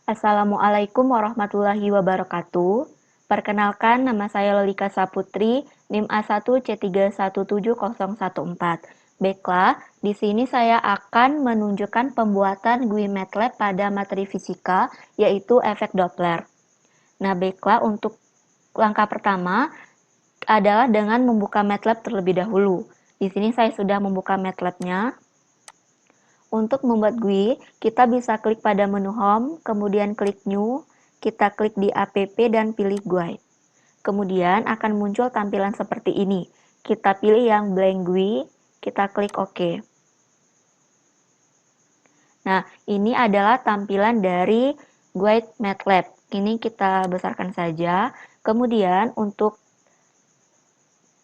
Assalamualaikum warahmatullahi wabarakatuh. Perkenalkan, nama saya Lolika Saputri, NIM A1C317014. Baiklah, di sini saya akan menunjukkan pembuatan GUI MATLAB pada materi fisika, yaitu efek Doppler. Nah, baiklah, untuk langkah pertama adalah dengan membuka MATLAB terlebih dahulu. Di sini saya sudah membuka MATLAB-nya. Untuk membuat GUI, kita bisa klik pada menu Home, kemudian klik New, kita klik di App dan pilih GUI. Kemudian akan muncul tampilan seperti ini. Kita pilih yang blank GUI, kita klik OK. Nah, ini adalah tampilan dari GUI MATLAB. Ini kita besarkan saja. Kemudian untuk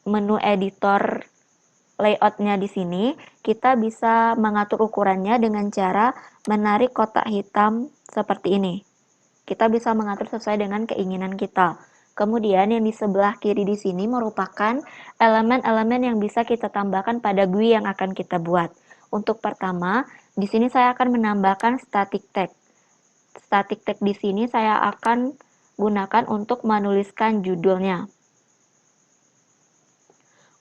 menu editor layoutnya di sini, kita bisa mengatur ukurannya dengan cara menarik kotak hitam seperti ini. Kita bisa mengatur sesuai dengan keinginan kita. Kemudian yang di sebelah kiri di sini merupakan elemen-elemen yang bisa kita tambahkan pada GUI yang akan kita buat. Untuk pertama, di sini saya akan menambahkan static text. Static text di sini saya akan gunakan untuk menuliskan judulnya.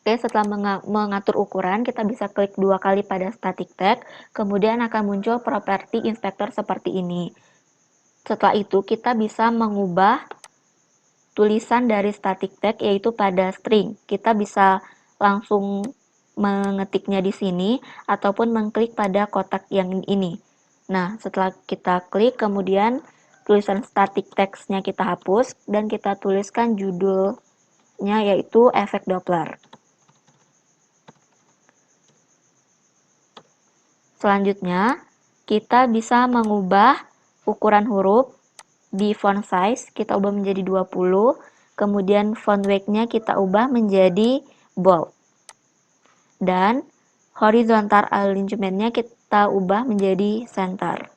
Oke, setelah mengatur ukuran, kita bisa klik 2 kali pada static text, kemudian akan muncul properti inspector seperti ini. Setelah itu, kita bisa mengubah tulisan dari static text, yaitu pada string. Kita bisa langsung mengetiknya di sini, ataupun mengklik pada kotak yang ini. Nah, setelah kita klik, kemudian tulisan static text-nya kita hapus, dan kita tuliskan judulnya, yaitu efek Doppler. Selanjutnya, kita bisa mengubah ukuran huruf di font size, kita ubah menjadi 20, kemudian font weight-nya kita ubah menjadi bold. Dan horizontal alignment-nya kita ubah menjadi center.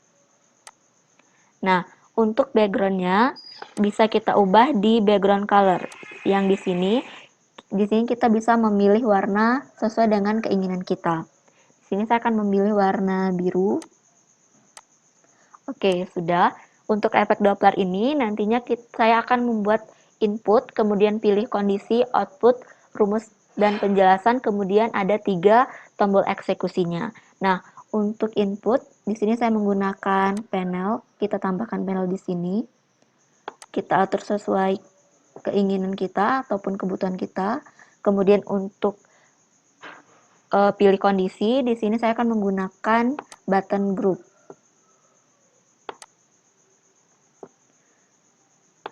Nah, untuk background-nya bisa kita ubah di background color. Yang di sini kita bisa memilih warna sesuai dengan keinginan kita. Di sini saya akan memilih warna biru. Oke, sudah. Untuk efek Doppler ini nantinya saya akan membuat input, kemudian pilih kondisi, output, rumus, dan penjelasan, kemudian ada 3 tombol eksekusinya. Nah, untuk input, di sini saya menggunakan panel, kita tambahkan panel di sini. Kita atur sesuai keinginan kita ataupun kebutuhan kita. Kemudian untuk pilih kondisi, di sini saya akan menggunakan button group.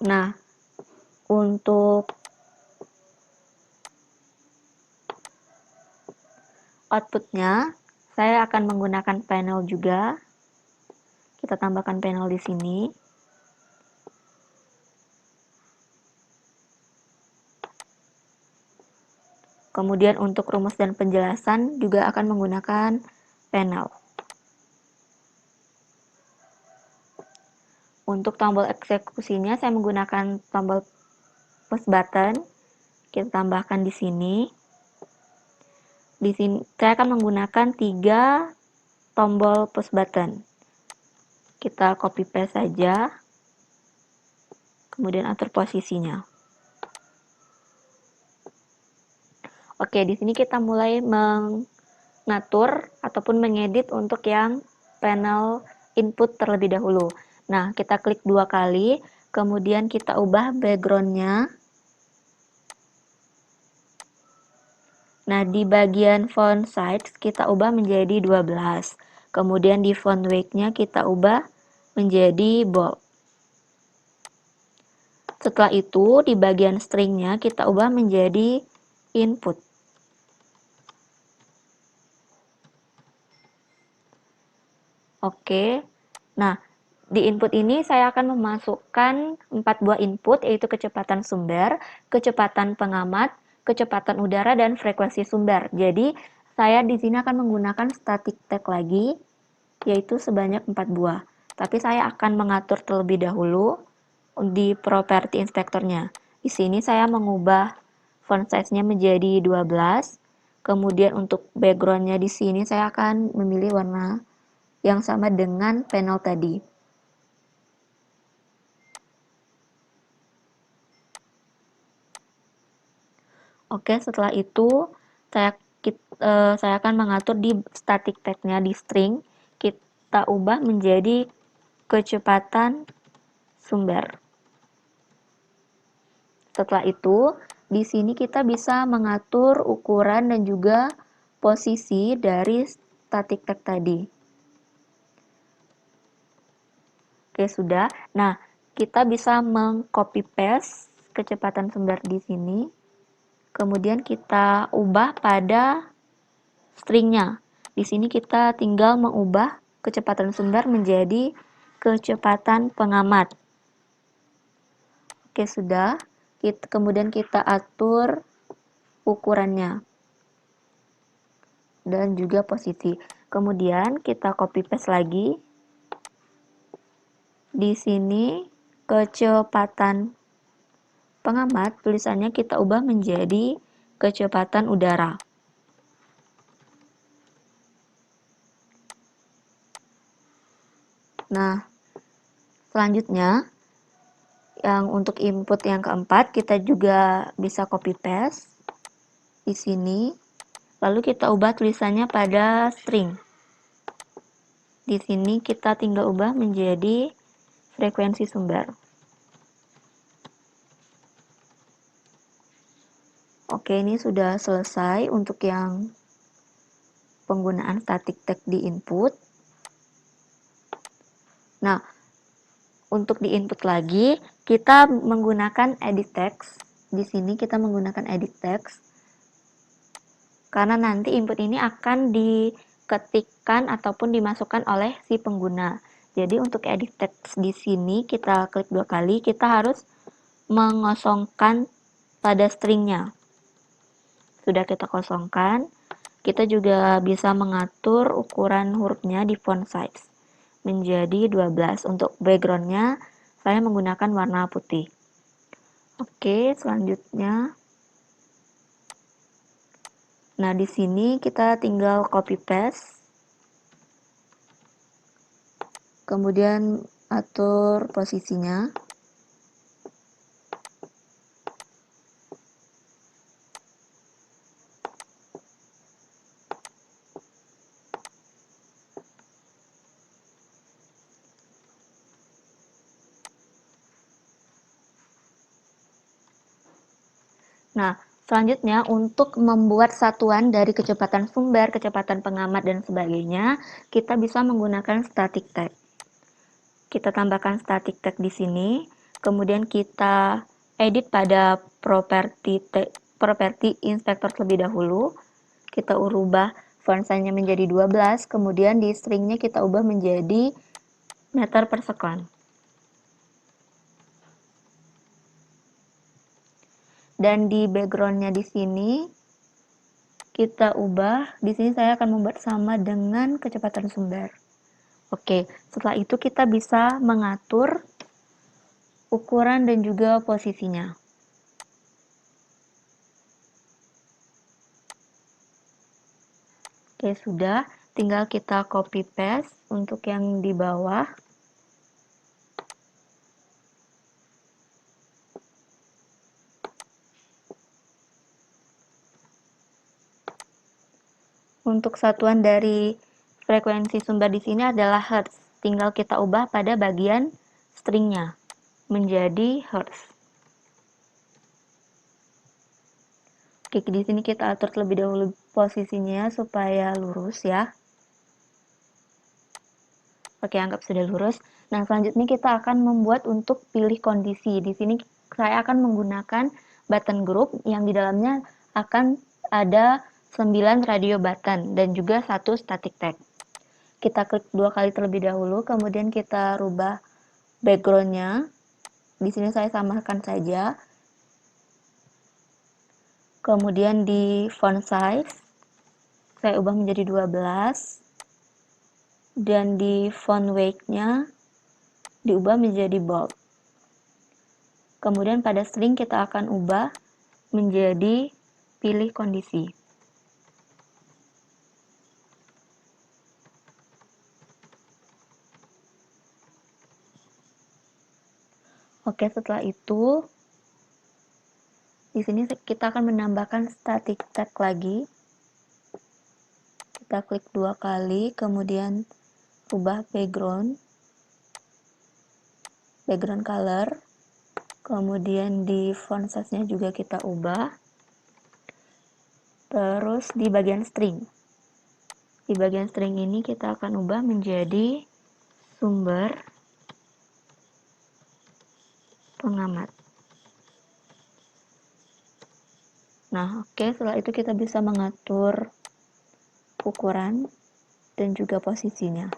Nah, untuk outputnya, saya akan menggunakan panel juga. Kita tambahkan panel di sini. Kemudian untuk rumus dan penjelasan juga akan menggunakan panel. Untuk tombol eksekusinya saya menggunakan tombol push button. Kita tambahkan di sini. Di sini saya akan menggunakan 3 tombol push button. Kita copy paste saja. Kemudian atur posisinya. Oke, di sini kita mulai mengatur ataupun mengedit untuk yang panel input terlebih dahulu. Nah, kita klik 2 kali, kemudian kita ubah background-nya. Nah, di bagian font size kita ubah menjadi 12. Kemudian di font weight-nya kita ubah menjadi bold. Setelah itu, di bagian string-nya kita ubah menjadi input. Oke, nah di input ini saya akan memasukkan 4 buah input, yaitu kecepatan sumber, kecepatan pengamat, kecepatan udara, dan frekuensi sumber. Jadi saya di sini akan menggunakan static text lagi, yaitu sebanyak 4 buah. Tapi saya akan mengatur terlebih dahulu di properti inspektornya. Di sini saya mengubah font size-nya menjadi 12. Kemudian untuk background-nya di sini saya akan memilih warna yang sama dengan panel tadi. Oke, setelah itu saya akan mengatur di static tag-nya di string, kita ubah menjadi kecepatan sumber. Setelah itu, di sini kita bisa mengatur ukuran dan juga posisi dari static tag tadi. Oke, sudah. Nah, kita bisa meng-copy paste kecepatan sumber di sini. Kemudian kita ubah pada stringnya. Di sini kita tinggal mengubah kecepatan sumber menjadi kecepatan pengamat. Oke, sudah. Kemudian kita atur ukurannya dan juga posisi. Kemudian kita copy paste lagi. Di sini kecepatan pengamat, tulisannya kita ubah menjadi kecepatan udara. Nah, selanjutnya, yang untuk input yang keempat, kita juga bisa copy paste di sini. Lalu kita ubah tulisannya pada string. Di sini kita tinggal ubah menjadi frekuensi sumber. Oke, ini sudah selesai untuk yang penggunaan static tag di input. Nah, untuk di input lagi, kita menggunakan edit text. Di sini kita menggunakan edit text. Karena nanti input ini akan diketikkan ataupun dimasukkan oleh si pengguna. Jadi untuk edit text di sini kita klik 2 kali, kita harus mengosongkan pada stringnya. Sudah kita kosongkan, kita juga bisa mengatur ukuran hurufnya di font size menjadi 12. Untuk backgroundnya saya menggunakan warna putih. Oke, selanjutnya. Nah, di sini kita tinggal copy paste. Kemudian atur posisinya. Nah, selanjutnya untuk membuat satuan dari kecepatan sumber, kecepatan pengamat, dan sebagainya, kita bisa menggunakan static tag. Kita tambahkan static tag di sini, kemudian kita edit pada property inspector terlebih dahulu. Kita ubah font size-nya menjadi 12, kemudian di stringnya kita ubah menjadi meter per second. Dan di backgroundnya di sini kita ubah. Di sini saya akan membuat sama dengan kecepatan sumber. Oke, setelah itu kita bisa mengatur ukuran dan juga posisinya. Oke, sudah. Tinggal kita copy paste untuk yang di bawah. Untuk satuan dari frekuensi sumber di sini adalah hertz. Tinggal kita ubah pada bagian stringnya menjadi hertz. Oke, di sini kita atur terlebih dahulu posisinya supaya lurus ya. Oke, anggap sudah lurus. Nah, selanjutnya kita akan membuat untuk pilih kondisi. Di sini saya akan menggunakan button group yang di dalamnya akan ada 9 radio button dan juga 1 static tag. Kita klik 2 kali terlebih dahulu, kemudian kita rubah backgroundnya. Di sini saya samakan saja. Kemudian di font size, saya ubah menjadi 12. Dan di font weight-nya, diubah menjadi bold. Kemudian pada string kita akan ubah menjadi pilih kondisi. Oke, setelah itu Di sini kita akan menambahkan static tag lagi. Kita klik 2 kali, kemudian ubah background color, kemudian di font size-nya juga kita ubah. Terus di bagian string. Di bagian string ini kita akan ubah menjadi sumber pengamat. Nah, oke, setelah itu kita bisa mengatur ukuran dan juga posisinya.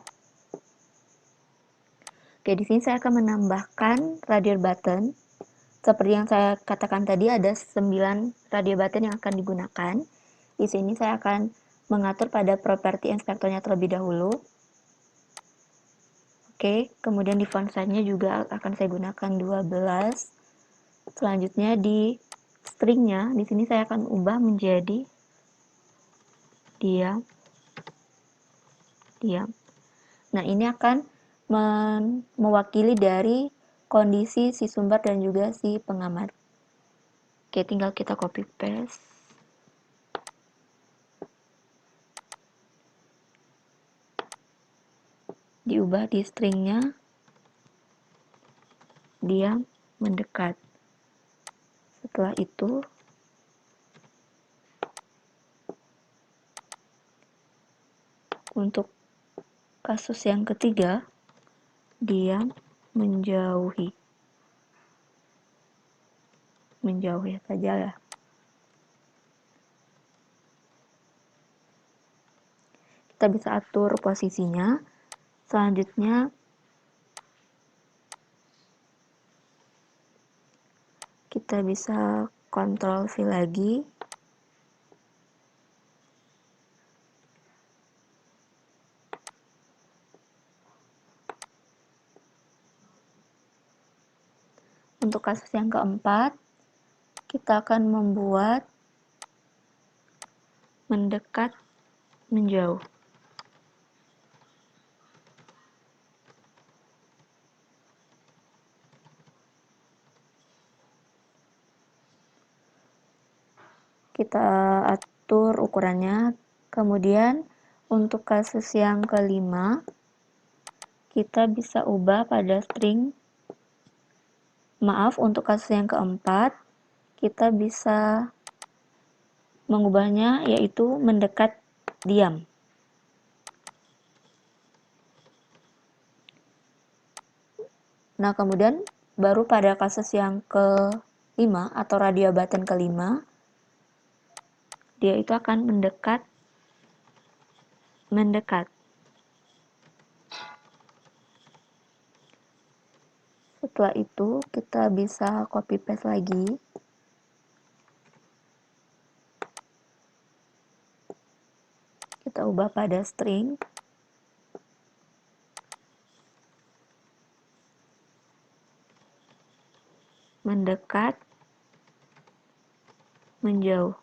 Oke, di sini saya akan menambahkan radio button. Seperti yang saya katakan tadi, ada 9 radio button yang akan digunakan. Di sini saya akan mengatur pada properti inspektornya terlebih dahulu. Oke, kemudian di font size-nya juga akan saya gunakan 12. Selanjutnya di stringnya, di sini saya akan ubah menjadi diam. Nah, ini akan mewakili dari kondisi si sumber dan juga si pengamat. Oke, tinggal kita copy paste. Diubah di stringnya, dia mendekat. Setelah itu, untuk kasus yang ketiga, dia menjauhi saja ya. Kita bisa atur posisinya. Selanjutnya kita bisa Ctrl V lagi. Untuk kasus yang keempat, kita akan membuat mendekat, menjauh. Kita atur ukurannya. Kemudian untuk kasus yang kelima, kita bisa ubah pada string. Maaf, untuk kasus yang keempat, kita bisa mengubahnya yaitu mendekat, diam. Nah, kemudian baru pada kasus yang kelima atau radio button kelima, dia itu akan mendekat. Setelah itu kita bisa copy paste lagi. Kita ubah pada string. Mendekat, menjauh.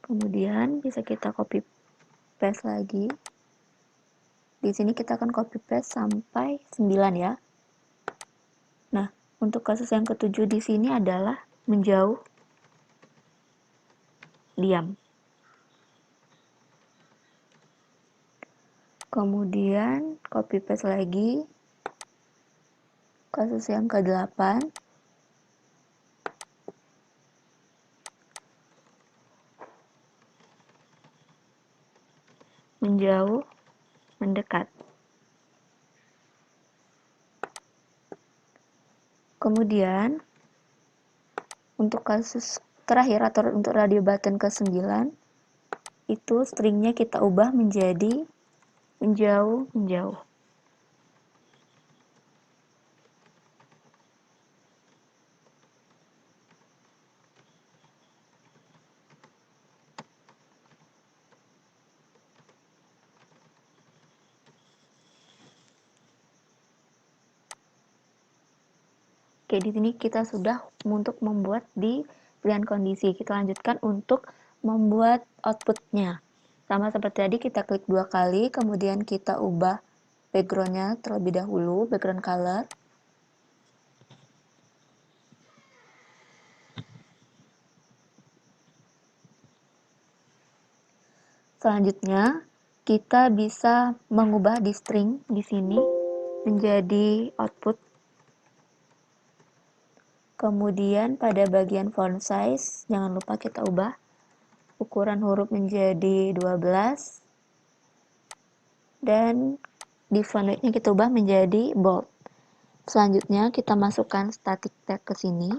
Kemudian bisa kita copy paste lagi. Di sini kita akan copy paste sampai 9 ya. Nah, untuk kasus yang ketujuh di sini adalah menjauh, diam. Kemudian copy paste lagi. Kasus yang ke-8. Menjauh, mendekat. Kemudian untuk kasus terakhir atau untuk radio button ke-9, itu stringnya kita ubah menjadi menjauh, menjauh. Oke, di sini kita sudah untuk membuat di pilihan kondisi. Kita lanjutkan untuk membuat outputnya. Sama seperti tadi, kita klik 2 kali, kemudian kita ubah backgroundnya terlebih dahulu, background color. Selanjutnya, kita bisa mengubah di string di sini menjadi output. Kemudian pada bagian font size, jangan lupa kita ubah ukuran huruf menjadi 12. Dan di font weight-nya kita ubah menjadi bold. Selanjutnya kita masukkan static tag ke sini.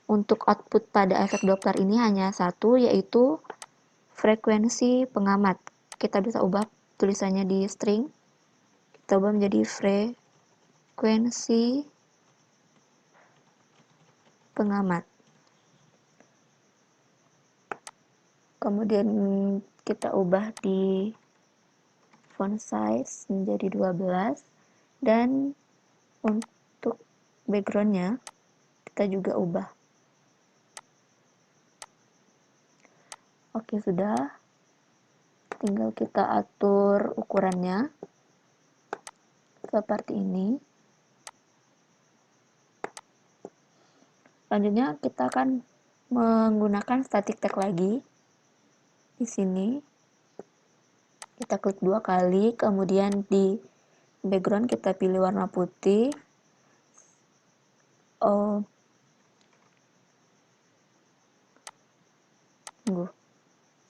Untuk output pada efek Doppler ini hanya satu, yaitu frekuensi pengamat. Kita bisa ubah tulisannya di string. Kita ubah menjadi frekuensi pengamat. Kemudian kita ubah di font size menjadi 12. Dan untuk background-nya kita juga ubah. Oke, sudah. Tinggal kita atur ukurannya seperti ini. Selanjutnya kita akan menggunakan static tag lagi. Di sini kita klik 2 kali, kemudian di background kita pilih warna putih.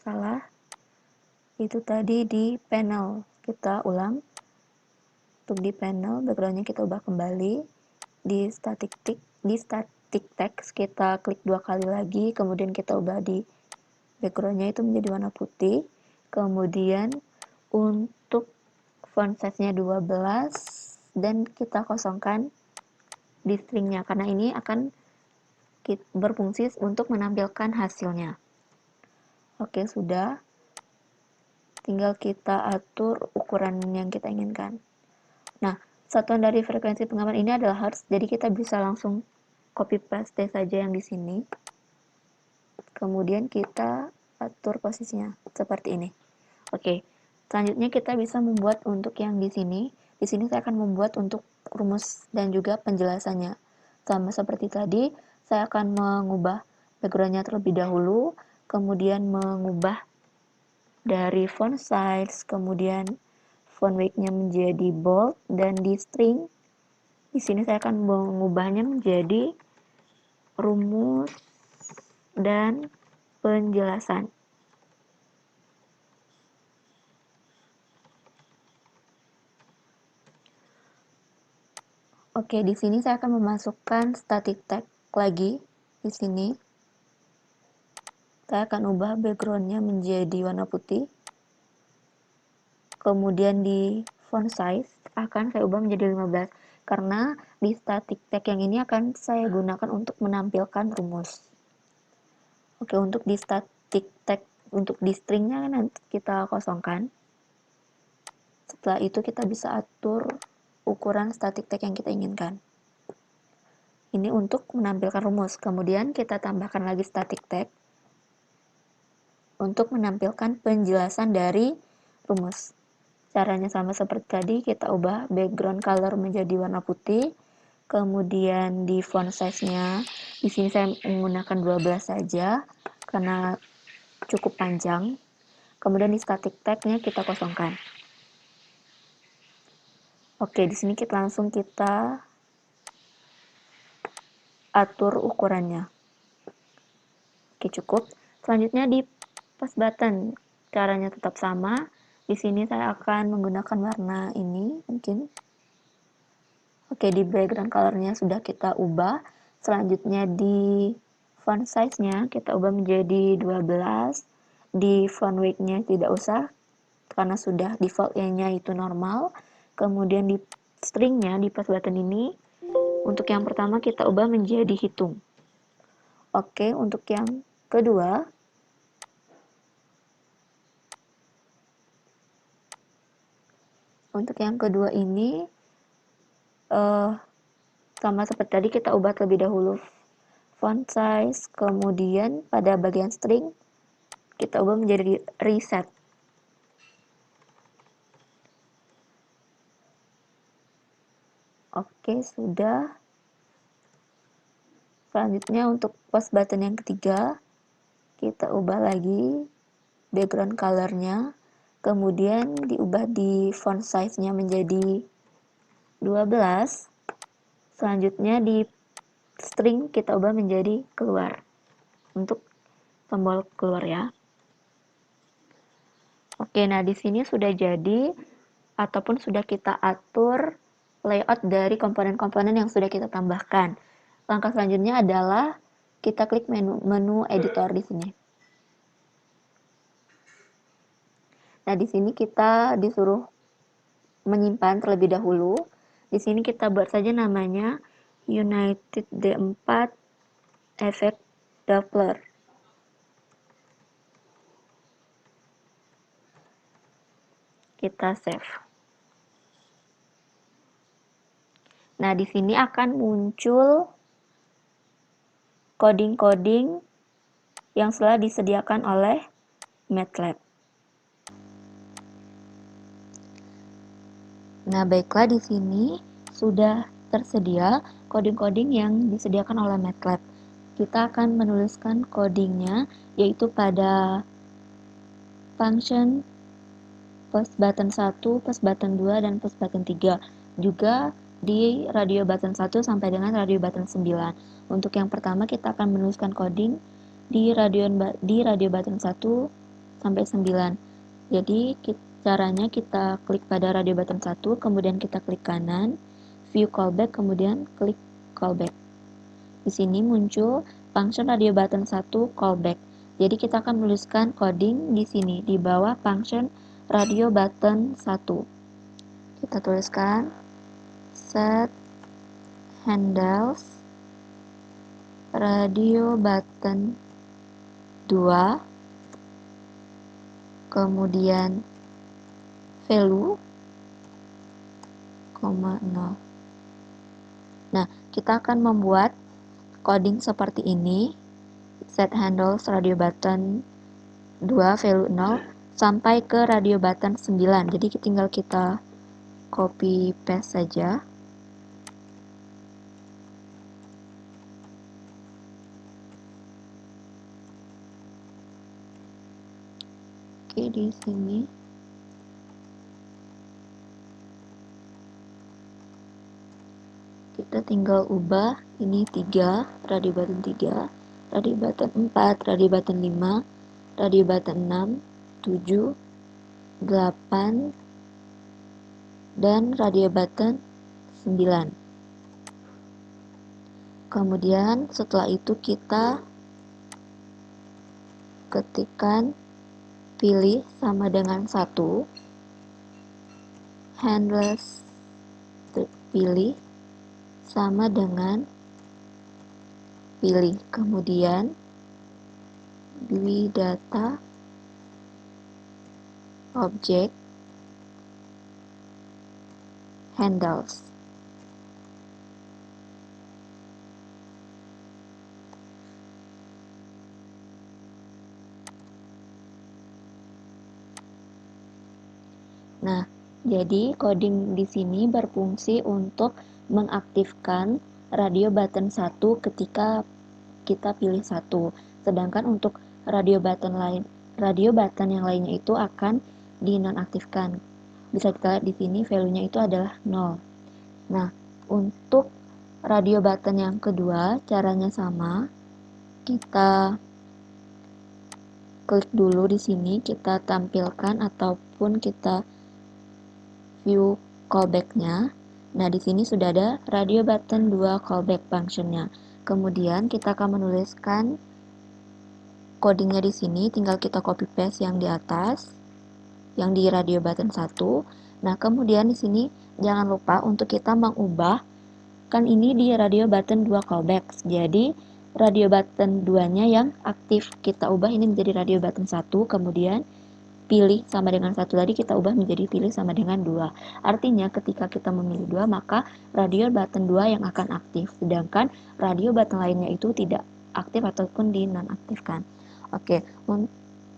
Salah. Itu tadi di panel. Kita ulang. Untuk di panel, backgroundnya kita ubah kembali. Di static text kita klik 2 kali lagi, kemudian kita ubah di backgroundnya itu menjadi warna putih. Kemudian untuk font size-nya 12 dan kita kosongkan di stringnya karena ini akan berfungsi untuk menampilkan hasilnya. Oke, sudah. Tinggal kita atur ukuran yang kita inginkan. Nah, satuan dari frekuensi pengamat ini adalah hertz, jadi kita bisa langsung copy paste saja yang di sini. Kemudian kita atur posisinya seperti ini. Oke, selanjutnya kita bisa membuat untuk yang di sini. Di sini saya akan membuat untuk rumus dan juga penjelasannya. Sama seperti tadi, saya akan mengubah background-nya terlebih dahulu, kemudian mengubah dari font size, kemudian font weight-nya menjadi bold, dan di string, di sini saya akan mengubahnya menjadi rumus dan penjelasan. Oke, di sini saya akan memasukkan static tag lagi. Di sini saya akan ubah background-nya menjadi warna putih. Kemudian di font size akan saya ubah menjadi 15 karena di static tag yang ini akan saya gunakan untuk menampilkan rumus. Oke, untuk di static tag, untuk di stringnya nanti kita kosongkan. Setelah itu kita bisa atur ukuran static tag yang kita inginkan. Ini untuk menampilkan rumus. Kemudian kita tambahkan lagi static tag untuk menampilkan penjelasan dari rumus. Caranya sama seperti tadi, kita ubah background color menjadi warna putih. Kemudian di font size-nya, di sini saya menggunakan 12 saja karena cukup panjang. Kemudian di static tag-nya kita kosongkan. Oke, di sini kita langsung atur ukurannya. Oke, cukup. Selanjutnya di post button, caranya tetap sama. Di sini saya akan menggunakan warna ini, mungkin. Oke, di background color-nya sudah kita ubah. Selanjutnya di font size-nya kita ubah menjadi 12. Di font weight-nya tidak usah, karena sudah default-nya itu normal. Kemudian di string-nya, di post button ini, untuk yang pertama kita ubah menjadi hitung. Oke, untuk yang kedua, ini sama seperti tadi, kita ubah terlebih dahulu font size, kemudian pada bagian string kita ubah menjadi reset. Oke, sudah. Selanjutnya untuk post button yang ketiga, kita ubah lagi background colornya, kemudian diubah di font size-nya menjadi 12. Selanjutnya di string kita ubah menjadi keluar, untuk tombol keluar ya. Oke, nah di sini sudah jadi ataupun sudah kita atur layout dari komponen-komponen yang sudah kita tambahkan. Langkah selanjutnya adalah kita klik menu editor di sini. Nah, di sini kita disuruh menyimpan terlebih dahulu. Di sini kita buat saja namanya United D4 Effect Doppler. Kita save. Nah, di sini akan muncul coding-coding yang telah disediakan oleh MATLAB. Nah, baiklah, di sini sudah tersedia coding-coding yang disediakan oleh MATLAB. Kita akan menuliskan codingnya, yaitu pada function plus button 1, plus button 2, dan plus button 3. Juga di radio button 1 sampai dengan radio button 9. Untuk yang pertama kita akan menuliskan coding di radio button 1 sampai 9. Jadi caranya kita klik pada radio button 1, kemudian kita klik kanan, view callback, kemudian klik callback. Di sini muncul function radio button 1 callback. Jadi kita akan menuliskan coding di sini di bawah function radio button 1. Kita tuliskan set handles radio button 2, kemudian value, 0. Nah, kita akan membuat coding seperti ini, set handles radio button 2 value 0 sampai ke radio button 9. Jadi tinggal kita copy paste saja. Oke, di sini kita tinggal ubah ini 3, radio button 3, radio button 4, radio button 5, radio button 6, 7, 8, dan radio button 9. Kemudian setelah itu kita ketikkan pilih sama dengan 1, handles pilih sama dengan pilih, kemudian data object handles. Nah, jadi coding di sini berfungsi untuk mengaktifkan radio button 1 ketika kita pilih 1. Sedangkan untuk radio button yang lainnya itu akan dinonaktifkan. Bisa kita lihat di sini value-nya itu adalah 0. Nah, untuk radio button yang kedua caranya sama. Kita klik dulu di sini, kita tampilkan ataupun kita view callback-nya. Nah, di sini sudah ada radio button 2 callback function-nya. Kemudian kita akan menuliskan codingnya di sini, tinggal kita copy paste yang di atas, yang di radio button 1. Nah, kemudian di sini jangan lupa untuk kita mengubah, kan ini di radio button 2 callback. Jadi, radio button 2-nya yang aktif kita ubah ini menjadi radio button 1, kemudian pilih sama dengan 1 tadi kita ubah menjadi pilih sama dengan 2. Artinya ketika kita memilih 2, maka radio button 2 yang akan aktif, sedangkan radio button lainnya itu tidak aktif ataupun dinonaktifkan. Oke,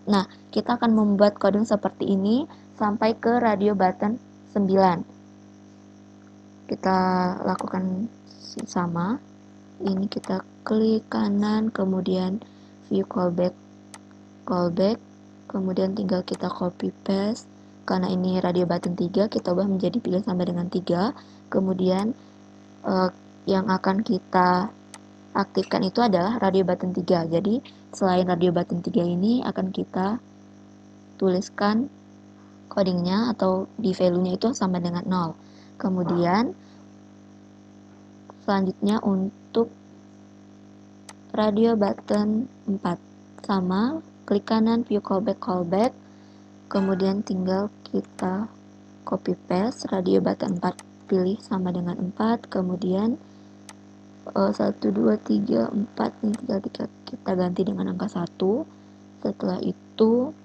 nah kita akan membuat coding seperti ini sampai ke radio button 9. Kita lakukan sama. Ini kita klik kanan, kemudian view callback, kemudian tinggal kita copy paste. Karena ini radio button 3, kita ubah menjadi pilih sama dengan 3. Kemudian yang akan kita aktifkan itu adalah radio button 3. Jadi selain radio button 3 ini akan kita tuliskan codingnya atau di value-nya itu sama dengan 0. Kemudian selanjutnya untuk radio button 4 sama, klik kanan view callback, kemudian tinggal kita copy paste radio button 4, pilih sama dengan 4, kemudian 1, 2, 3, 4 ini tinggal kita ganti dengan angka 1. Setelah itu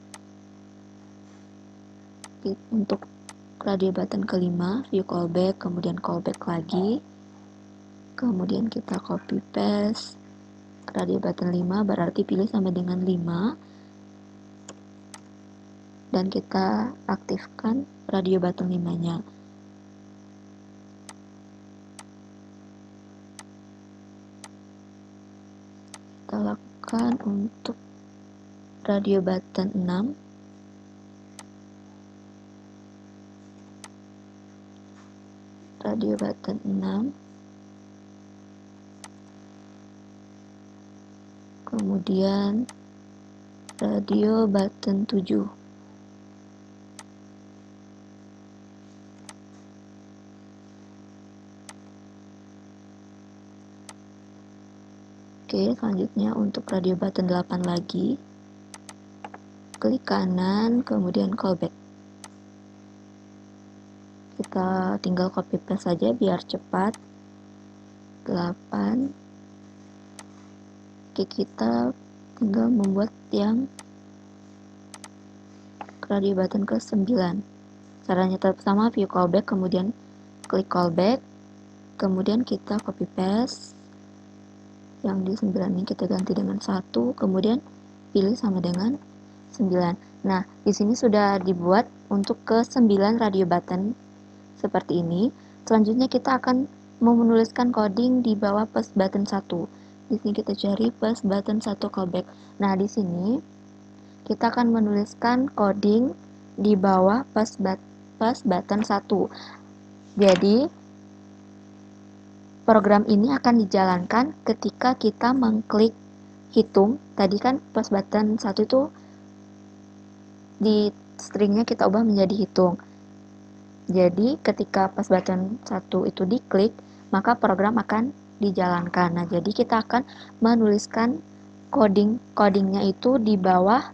untuk radio button kelima view callback, kemudian callback lagi, kemudian kita copy paste radio button 5, berarti pilih sama dengan 5, dan kita aktifkan radio button 5 nya. Kita lakukan untuk radio button 6, radio button 6, kemudian radio button 7. Oke, selanjutnya untuk radio button 8 lagi, klik kanan, kemudian callback. Kita tinggal copy paste saja biar cepat. 8. Oke, kita tinggal membuat yang radio button ke 9. Caranya tetap sama, view callback, kemudian klik callback, kemudian kita copy paste. Yang di 9 ini kita ganti dengan 1, kemudian pilih sama dengan 9. Nah, di sini sudah dibuat untuk ke 9 radio button seperti ini. Selanjutnya kita akan menuliskan coding di bawah push button 1. Di sini kita cari push button 1 callback. Nah, di sini kita akan menuliskan coding di bawah push button 1. Jadi program ini akan dijalankan ketika kita mengklik hitung. Tadi kan push button 1 itu di stringnya kita ubah menjadi hitung. Jadi ketika push button 1 itu diklik, maka program akan dijalankan. Nah, jadi kita akan menuliskan codingnya itu di bawah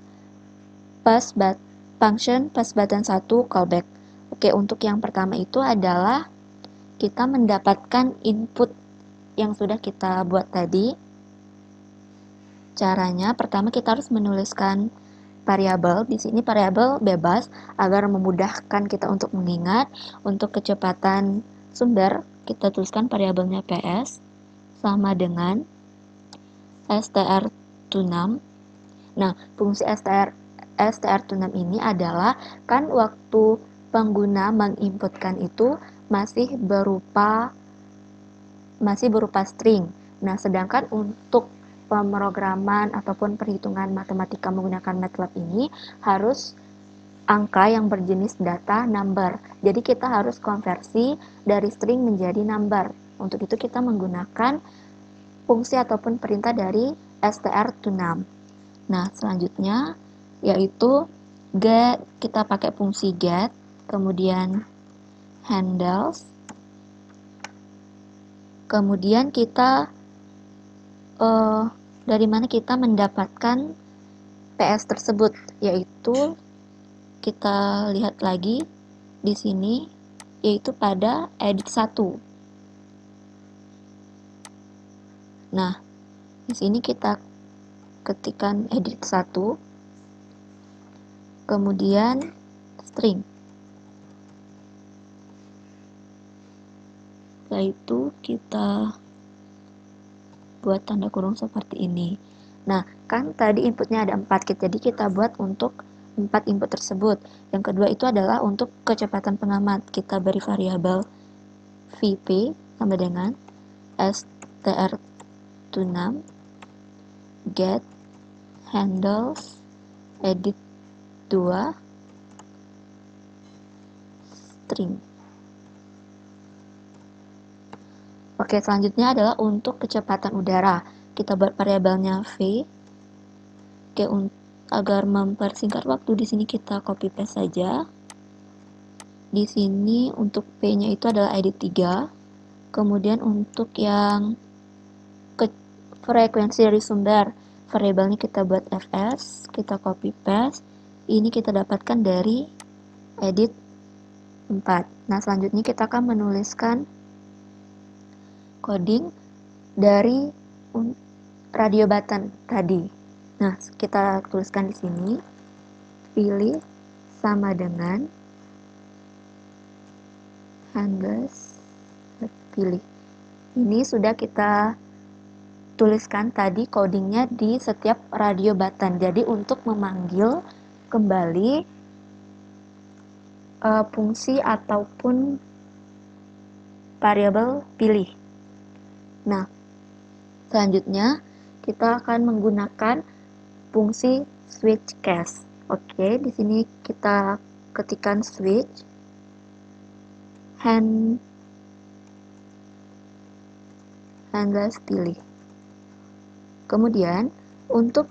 function push button 1 callback. Oke, untuk yang pertama itu adalah kita mendapatkan input yang sudah kita buat tadi. Caranya pertama kita harus menuliskan variabel. Di sini variabel bebas agar memudahkan kita untuk mengingat. Untuk kecepatan sumber kita tuliskan variabelnya ps sama dengan str26. Nah, fungsi str26 ini adalah kan waktu pengguna menginputkan itu masih berupa string. Nah, sedangkan untuk pemrograman ataupun perhitungan matematika menggunakan MATLAB ini harus angka yang berjenis data number. Jadi kita harus konversi dari string menjadi number. Untuk itu kita menggunakan fungsi ataupun perintah dari str26. Nah, selanjutnya yaitu get, kita pakai fungsi get, kemudian handles, kemudian kita dari mana kita mendapatkan PS tersebut, yaitu kita lihat lagi di sini, yaitu pada edit 1. Nah, di sini kita ketikkan edit 1, kemudian string. Setelah itu kita buat tanda kurung seperti ini. Nah, kan tadi inputnya ada 4, jadi kita buat untuk 4 input tersebut. Yang kedua itu adalah untuk kecepatan pengamat. Kita beri variabel VP sama dengan str26 get handles edit 2 string. Oke, selanjutnya adalah untuk kecepatan udara. Kita buat variabelnya V. Oke, agar mempersingkat waktu di sini kita copy paste saja. Di sini untuk P-nya itu adalah edit 3. Kemudian untuk yang frekuensi dari sumber, variabelnya kita buat fs, kita copy paste. Ini kita dapatkan dari edit 4. Nah, selanjutnya kita akan menuliskan coding dari radio button tadi. Nah, kita tuliskan di sini, pilih sama dengan handles pilih. Ini sudah kita tuliskan tadi codingnya di setiap radio button. Jadi untuk memanggil kembali fungsi ataupun variabel pilih. Nah, selanjutnya kita akan menggunakan fungsi switch case. Oke, di sini kita ketikkan switch handles pilih. Kemudian untuk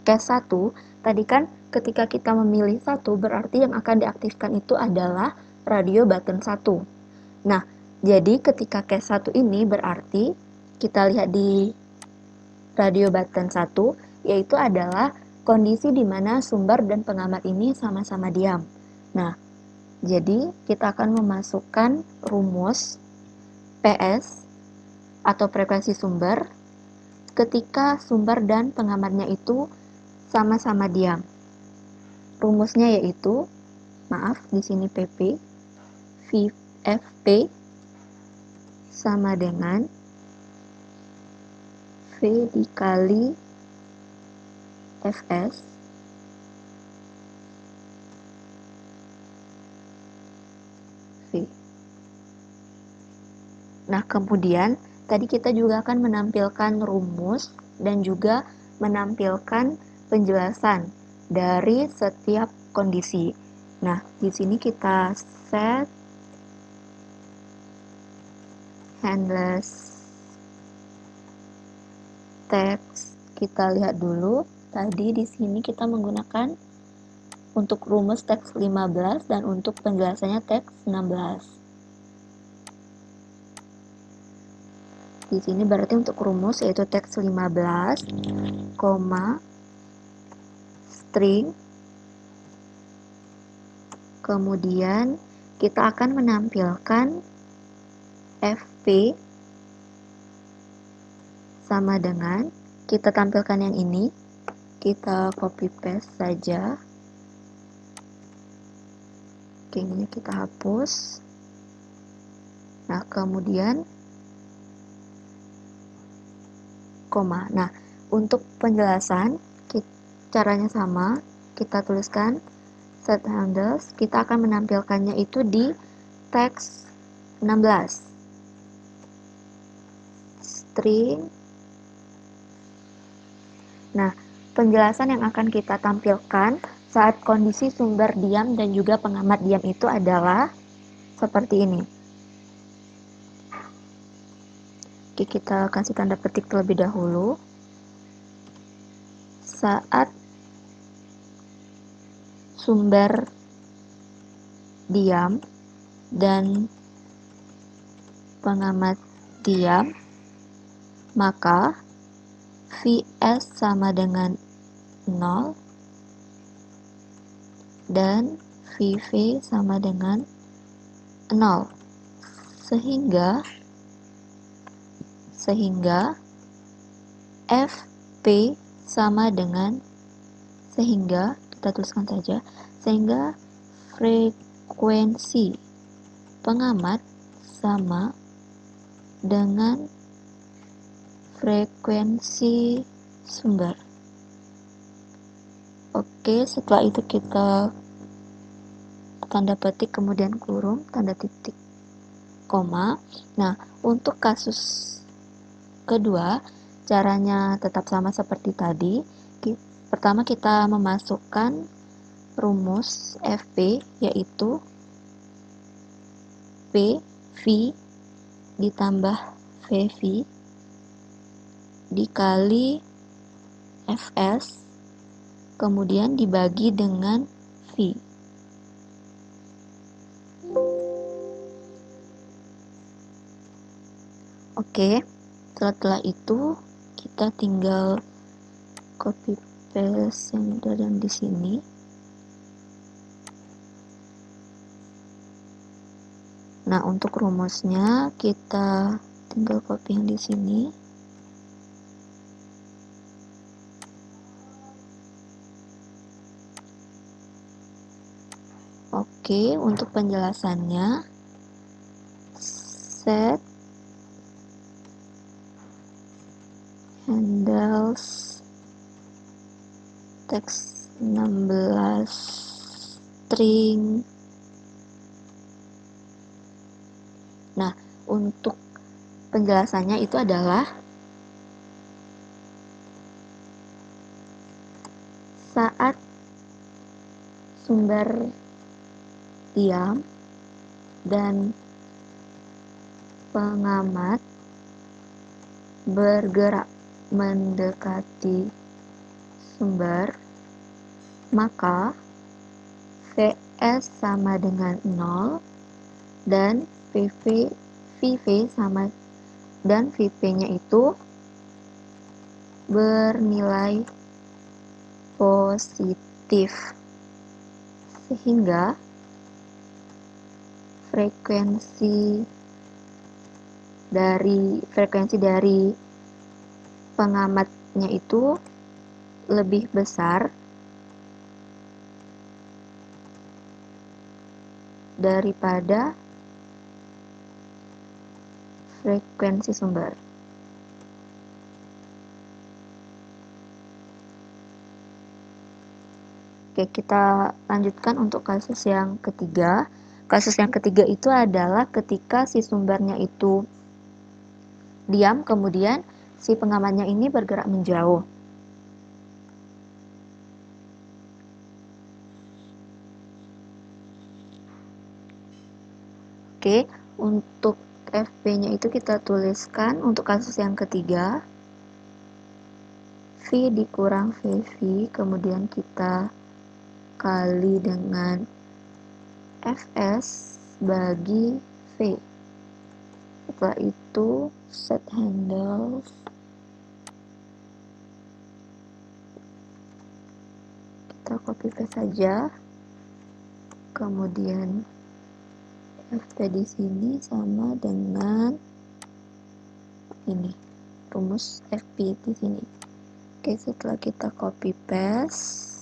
case 1, tadi kan ketika kita memilih 1 berarti yang akan diaktifkan itu adalah radio button 1. Nah, jadi ketika case 1 ini berarti kita lihat di radio button 1 yaitu adalah kondisi di mana sumber dan pengamat ini sama-sama diam. Nah, jadi kita akan memasukkan rumus PS atau frekuensi sumber ketika sumber dan pengamatnya itu sama-sama diam. Rumusnya yaitu, maaf, di sini PP, FP sama dengan V dikali Fs V. Nah, kemudian tadi kita juga akan menampilkan rumus dan juga menampilkan penjelasan dari setiap kondisi. Nah, di sini kita set handles text. Kita lihat dulu. Tadi di sini kita menggunakan untuk rumus teks 15 dan untuk penjelasannya teks 16. Di sini berarti untuk rumus yaitu teks 15, string, kemudian kita akan menampilkan fp sama dengan, kita tampilkan yang ini, kita copy paste saja. Oke, ini kita hapus. Nah, kemudian koma. Nah, untuk penjelasan caranya sama, kita tuliskan set handles, kita akan menampilkannya itu di teks 16 string. Nah, penjelasan yang akan kita tampilkan saat kondisi sumber diam dan juga pengamat diam itu adalah seperti ini. Oke, kita kasih tanda petik terlebih dahulu. Saat sumber diam dan pengamat diam, maka Vs sama dengan 0 dan Vv sama dengan 0. Sehingga Fp sama dengan, sehingga kita tuliskan saja, sehingga frekuensi pengamat sama dengan frekuensi sumber. Oke, setelah itu kita tanda petik kemudian kurung, tanda titik, koma. Nah, untuk kasus kedua, caranya tetap sama seperti tadi. Pertama kita memasukkan rumus FP, yaitu PV ditambah VV dikali Fs, kemudian dibagi dengan V. Oke, setelah itu kita tinggal copy paste yang ada di sini. Nah, untuk rumusnya kita tinggal copy yang di sini. Oke, untuk penjelasannya, set handles text 16 string. Nah, untuk penjelasannya itu adalah saat sumber diam dan pengamat bergerak mendekati sumber, maka Vs sama dengan 0 dan VV sama dan VP-nya itu bernilai positif, sehingga frekuensi dari pengamatnya itu lebih besar daripada frekuensi sumber. Oke, kita lanjutkan untuk kasus yang ketiga. Kasus yang ketiga itu adalah ketika si sumbernya itu diam, kemudian si pengamatnya ini bergerak menjauh. Oke, untuk FP-nya itu kita tuliskan untuk kasus yang ketiga, V dikurang VV, kemudian kita kali dengan Fs bagi V. Setelah itu set handles, kita copy paste saja, kemudian Fp di sini sama dengan ini rumus Fp di sini. Oke, setelah kita copy paste,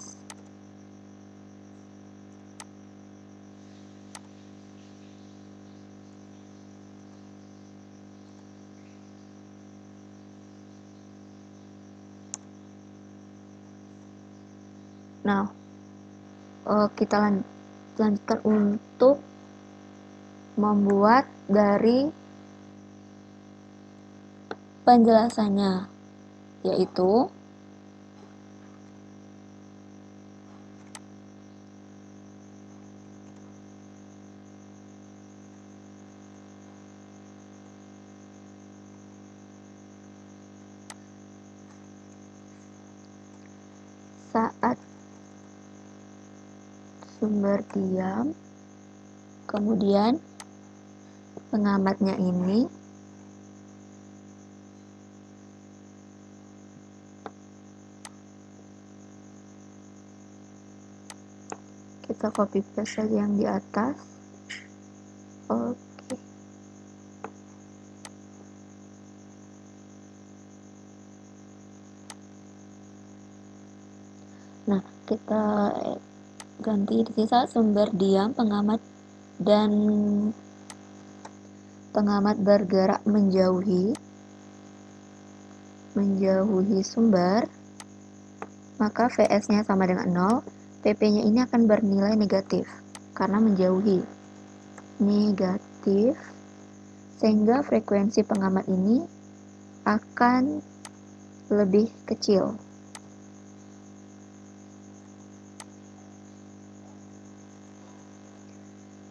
nah kita lanjutkan untuk membuat dari penjelasannya, yaitu saat sumber diam, kemudian pengamatnya ini kita copy paste saja yang di atas. Oke. Nah, kita ganti di sisa sumber diam, pengamat bergerak menjauhi sumber, maka Vs-nya sama dengan 0, PP-nya ini akan bernilai negatif karena menjauhi. Negatif, sehingga frekuensi pengamat ini akan lebih kecil.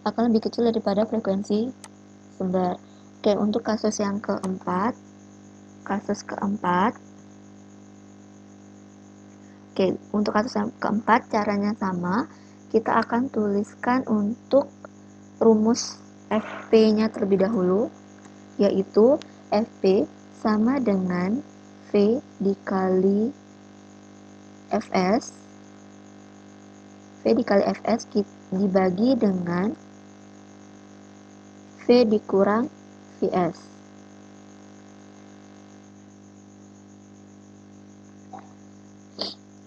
akan lebih kecil daripada frekuensi sumber. Oke, untuk kasus keempat, untuk kasus yang keempat caranya sama. Kita akan tuliskan untuk rumus FP-nya terlebih dahulu, yaitu FP sama dengan V dikali Fs. V dikali Fs dibagi dengan V dikurang Vs.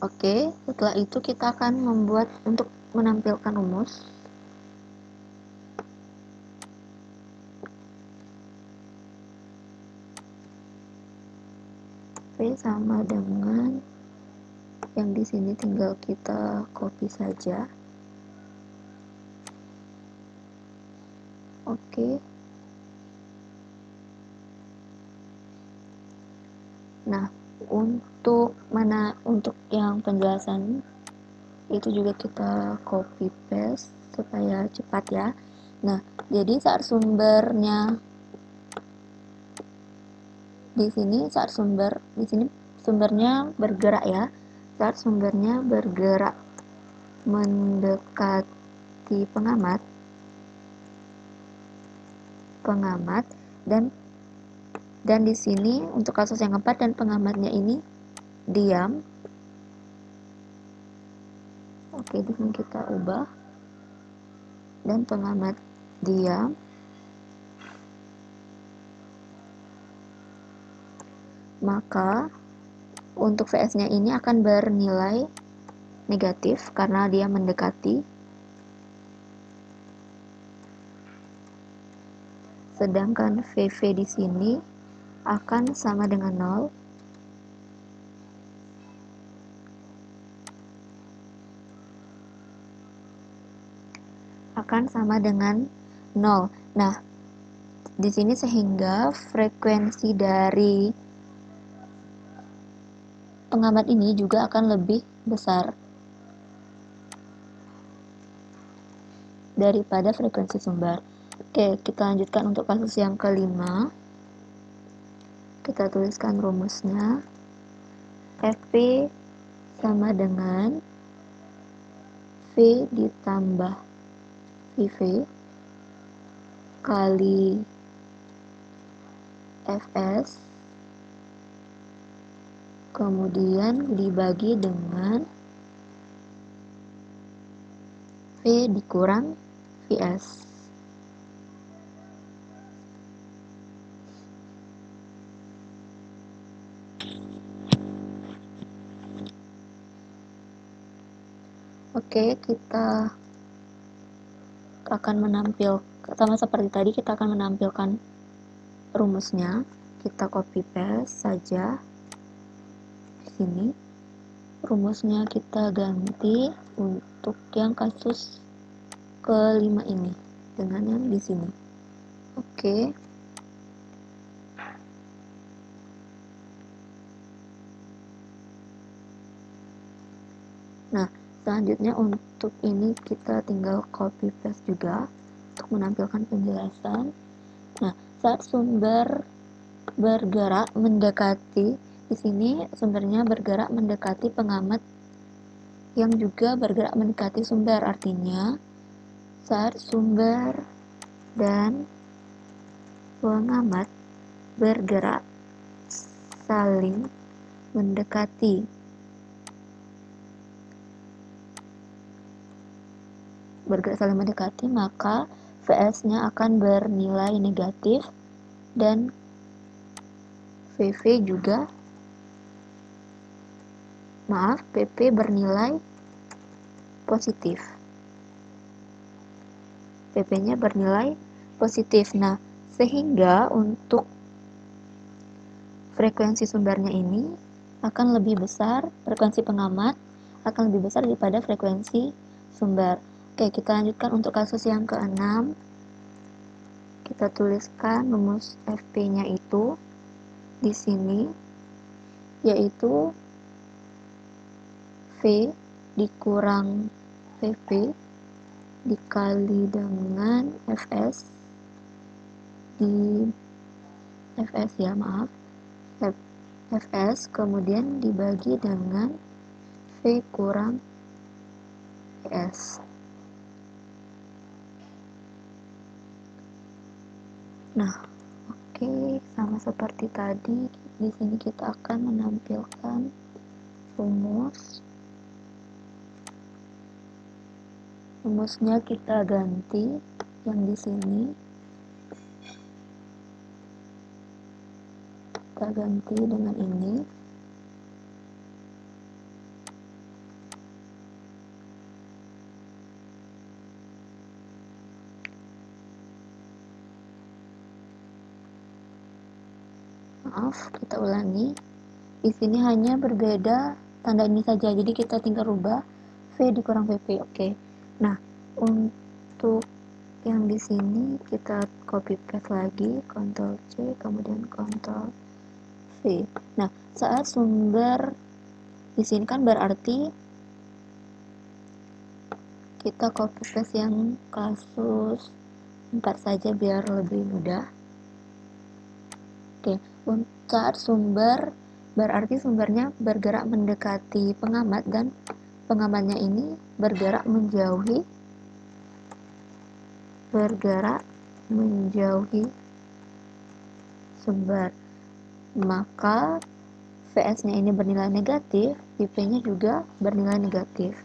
Oke, setelah itu kita akan membuat untuk menampilkan rumus. V sama dengan yang di sini, tinggal kita copy saja. Oke. Nah, untuk yang penjelasan itu juga kita copy paste supaya cepat ya. Nah, jadi saat sumbernya di sini sumbernya bergerak ya. Saat sumbernya bergerak mendekati pengamat dan di sini untuk kasus yang keempat dan pengamatnya ini diam. Oke, di sini kita ubah dan pengamat diam. Maka untuk Vs-nya ini akan bernilai negatif karena dia mendekati. Sedangkan VV di sini akan sama dengan 0. Akan sama dengan 0. Nah, di sini sehingga frekuensi dari pengamat ini juga akan lebih besar daripada frekuensi sumber. Oke, kita lanjutkan untuk kasus yang kelima. Kita tuliskan rumusnya. FP sama dengan V ditambah VV kali Fs, kemudian dibagi dengan V dikurang Vs. Oke, kita akan sama seperti tadi, kita akan menampilkan rumusnya. Kita copy paste saja di sini. Rumusnya kita ganti untuk yang kasus kelima ini dengan yang di sini. Oke. Nah, selanjutnya untuk ini kita tinggal copy paste juga untuk menampilkan penjelasan. Nah, saat sumber bergerak mendekati, di sini sumbernya bergerak mendekati pengamat yang juga bergerak mendekati sumber, artinya saat sumber dan pengamat bergerak saling mendekati. Maka Vs-nya akan bernilai negatif dan PP bernilai positif. PP-nya bernilai positif. Nah, sehingga untuk frekuensi sumbernya ini akan lebih besar, frekuensi pengamat akan lebih besar daripada frekuensi sumber. Oke, kita lanjutkan untuk kasus yang keenam. Kita tuliskan rumus FP-nya itu di sini, yaitu V dikurang VP dikali dengan Fs di Fs ya, maaf. Fs kemudian dibagi dengan V kurang Vs. Nah, oke, sama seperti tadi, di sini kita akan menampilkan rumus. Rumusnya kita ganti yang di sini. Kita ganti dengan ini. Maaf, kita ulangi. Di sini hanya berbeda tanda ini saja, jadi kita tinggal rubah V dikurang VP. Oke. Nah, untuk yang di sini kita copy paste lagi, Ctrl C, kemudian Ctrl V. Nah, saat sumber di sini kan berarti kita copy paste yang kasus 4 saja biar lebih mudah. Oke, saat sumber berarti sumbernya bergerak mendekati pengamat dan pengamatnya ini bergerak menjauhi sumber. Maka Vs-nya ini bernilai negatif, IP-nya juga bernilai negatif.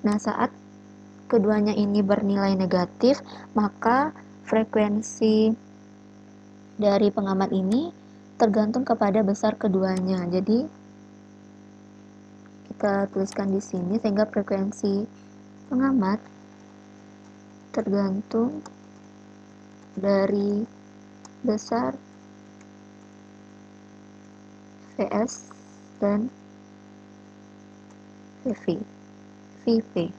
Nah, saat keduanya ini bernilai negatif, maka frekuensi dari pengamat ini tergantung kepada besar keduanya. Jadi kita tuliskan di sini sehingga frekuensi pengamat tergantung dari besar Vs dan VP.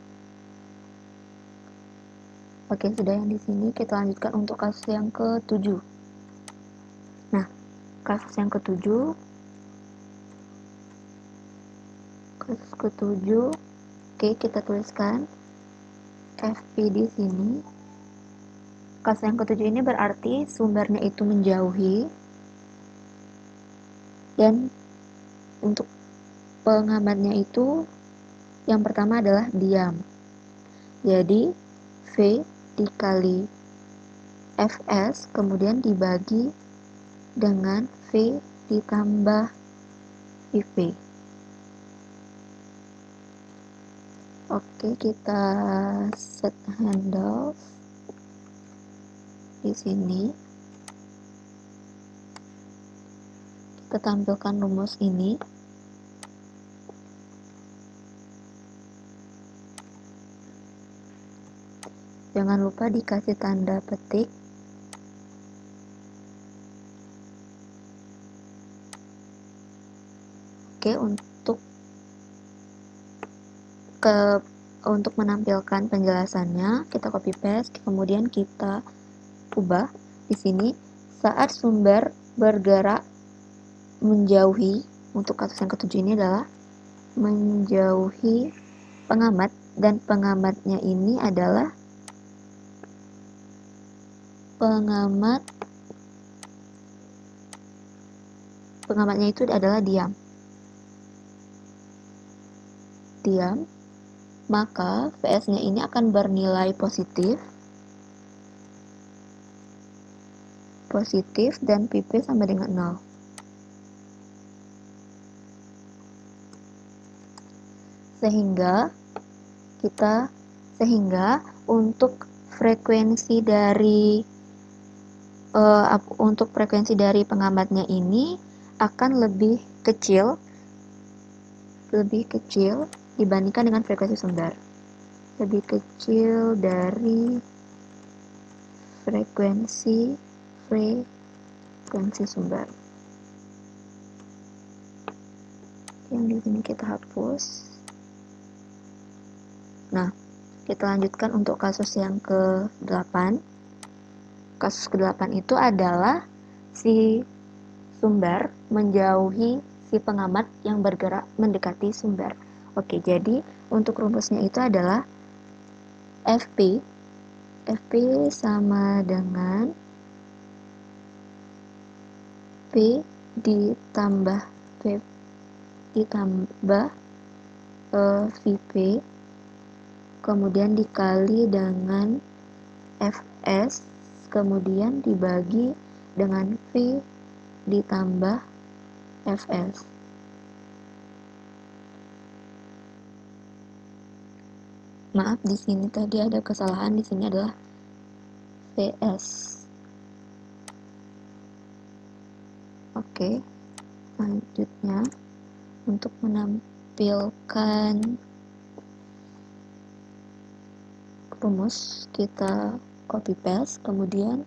Oke, sudah yang di sini kita lanjutkan untuk kasus yang ke-7. Nah, kasus yang ke-7. Oke, kita tuliskan FP di sini. Kasus yang ke-7 ini berarti sumbernya itu menjauhi dan untuk pengamatnya itu yang pertama adalah diam. Jadi V dikali Fs kemudian dibagi dengan V ditambah IP. Oke, kita set handle di sini. Kita tampilkan rumus ini. Jangan lupa dikasih tanda petik. Oke, untuk menampilkan penjelasannya, kita copy paste, kemudian kita ubah di sini saat sumber bergerak menjauhi. Untuk kasus yang ke-7 ini adalah menjauhi pengamat dan pengamatnya ini adalah pengamatnya itu adalah diam, maka Vs-nya ini akan bernilai positif dan PP sama dengan 0. Sehingga untuk frekuensi dari pengamatnya ini akan lebih kecil dibandingkan dengan frekuensi sumber. Lebih kecil dari frekuensi sumber. Yang di sini kita hapus. Nah, kita lanjutkan untuk kasus yang ke-8. Kasus ke-8 itu adalah si sumber menjauhi si pengamat yang bergerak mendekati sumber. Oke, jadi untuk rumusnya itu adalah FP sama dengan P ditambah VP kemudian dikali dengan Fs kemudian dibagi dengan V ditambah Fs. Maaf, di sini tadi ada kesalahan, di sini adalah Vs. Oke, selanjutnya untuk menampilkan rumus kita copy paste, kemudian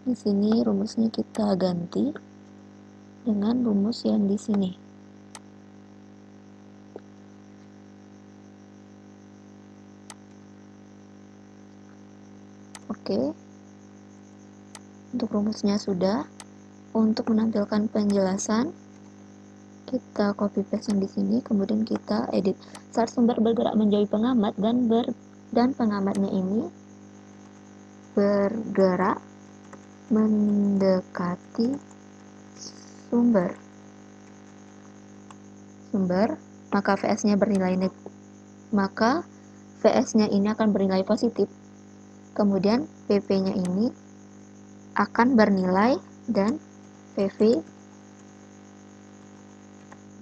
di sini rumusnya kita ganti dengan rumus yang di sini. Oke, untuk rumusnya sudah. Untuk menampilkan penjelasan, kita copy paste yang di sini, kemudian kita edit. Saat sumber bergerak menjauhi pengamat dan pengamatnya ini bergerak mendekati sumber, maka Vs-nya ini akan bernilai positif. Kemudian PP-nya ini akan bernilai dan PV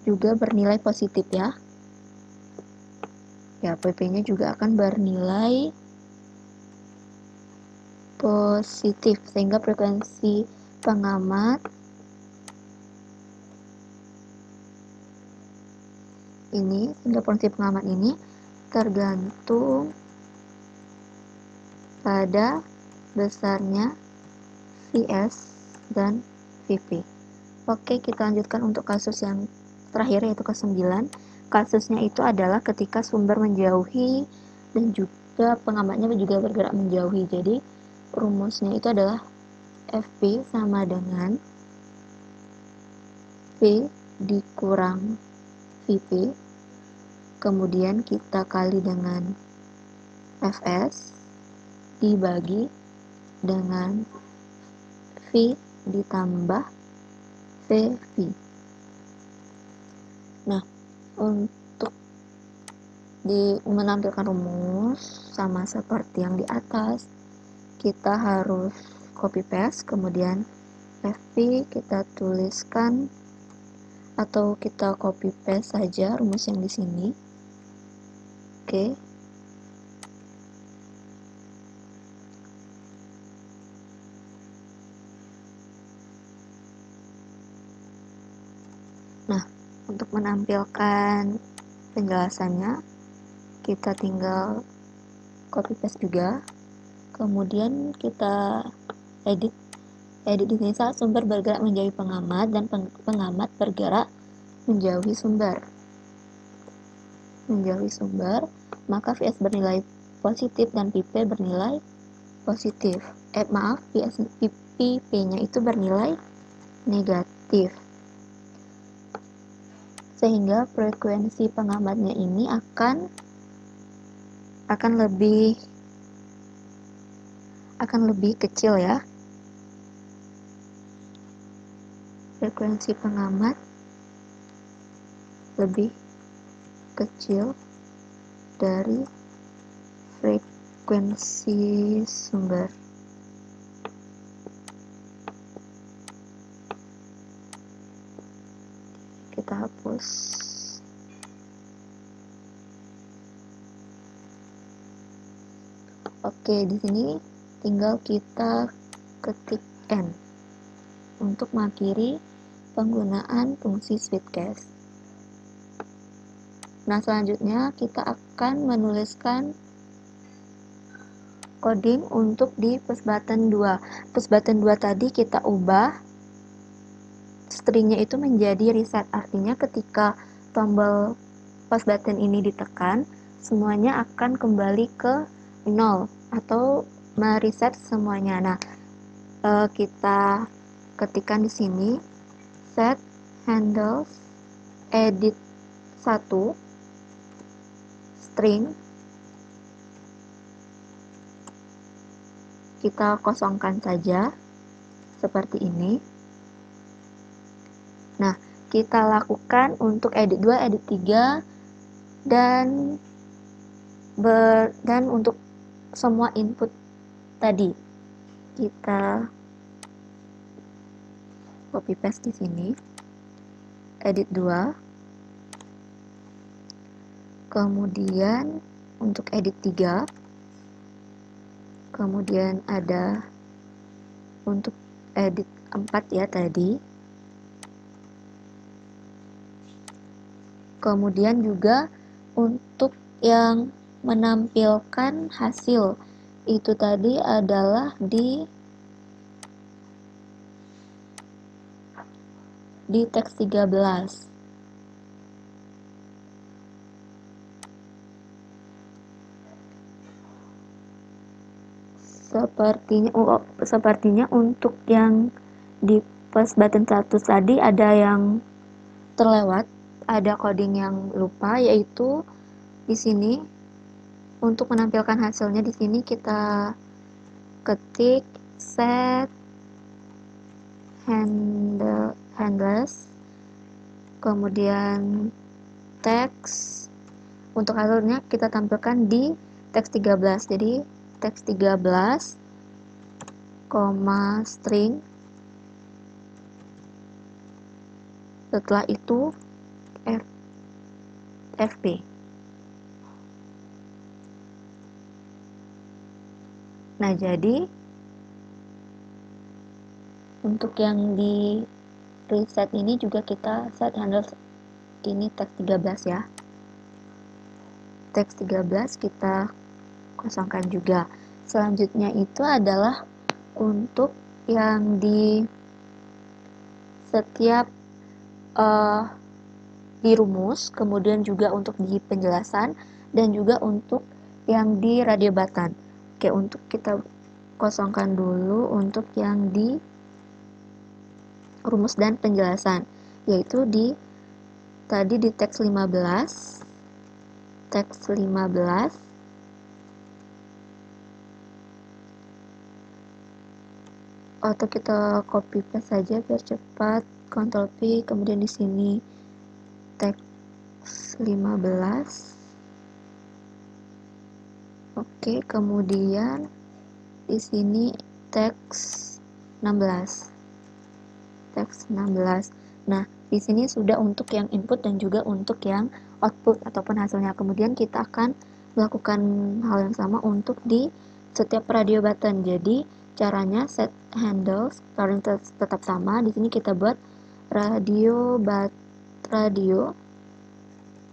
juga bernilai positif ya. Ya, PP-nya juga akan bernilai positif sehingga frekuensi pengamat ini tergantung pada besarnya Vs dan Vp. Oke, kita lanjutkan untuk kasus yang terakhir, yaitu ke-9. Kasusnya itu adalah ketika sumber menjauhi dan juga pengamatnya juga bergerak menjauhi. Jadi rumusnya itu adalah Fp sama dengan P dikurang Vp, kemudian kita kali dengan Fs dibagi dengan V ditambah Vv. Nah, untuk menampilkan rumus sama seperti yang di atas, kita harus copy paste, kemudian Fp kita tuliskan atau kita copy paste saja rumus yang di sini. Oke. Nah, untuk menampilkan penjelasannya, kita tinggal copy paste juga, kemudian kita edit di sini. Saat sumber bergerak menjauhi pengamat dan pengamat bergerak menjauhi sumber, maka Vs bernilai positif dan PP bernilai positif. PP-nya itu bernilai negatif. Sehingga frekuensi pengamatnya ini akan lebih kecil ya. Frekuensi pengamat lebih kecil dari frekuensi sumber. Kita hapus. Oke, di sini tinggal kita ketik N untuk mengakhiri penggunaan fungsi Sweetcast. Nah, selanjutnya kita akan menuliskan coding untuk di push button 2. Push button 2 tadi kita ubah stringnya itu menjadi reset, artinya ketika tombol push button ini ditekan, semuanya akan kembali ke 0 atau mereset semuanya. Nah, kita ketikkan di sini set handles edit 1 string, kita kosongkan saja seperti ini. Nah, kita lakukan untuk edit 2, edit 3 dan untuk semua input tadi kita copy paste di sini. Edit 2. Kemudian untuk edit 3. Kemudian ada untuk edit 4 ya tadi. Kemudian juga untuk yang menampilkan hasil itu tadi adalah di teks 13. Sepertinya untuk yang di post button status tadi ada yang terlewat, ada coding yang lupa, yaitu di sini untuk menampilkan hasilnya di sini kita ketik set handles, kemudian teks, untuk hasilnya kita tampilkan di teks 13. Jadi teks 13, string, setelah itu fp. Nah, jadi untuk yang di reset ini juga kita set handles ini teks 13 ya. Teks 13 kita kosongkan juga. Selanjutnya itu adalah untuk yang di setiap di rumus, kemudian juga untuk di penjelasan, dan juga untuk yang di radio button. Oke, untuk kita kosongkan dulu untuk yang di rumus dan penjelasan, yaitu di tadi di teks 15, atau kita copy paste saja biar cepat, Ctrl P, kemudian di sini teks 15. Oke, kemudian di sini teks 16. Nah, di sini sudah untuk yang input dan juga untuk yang output ataupun hasilnya. Kemudian kita akan melakukan hal yang sama untuk di setiap radio button. Jadi caranya set handles tetap sama. Di sini kita buat radio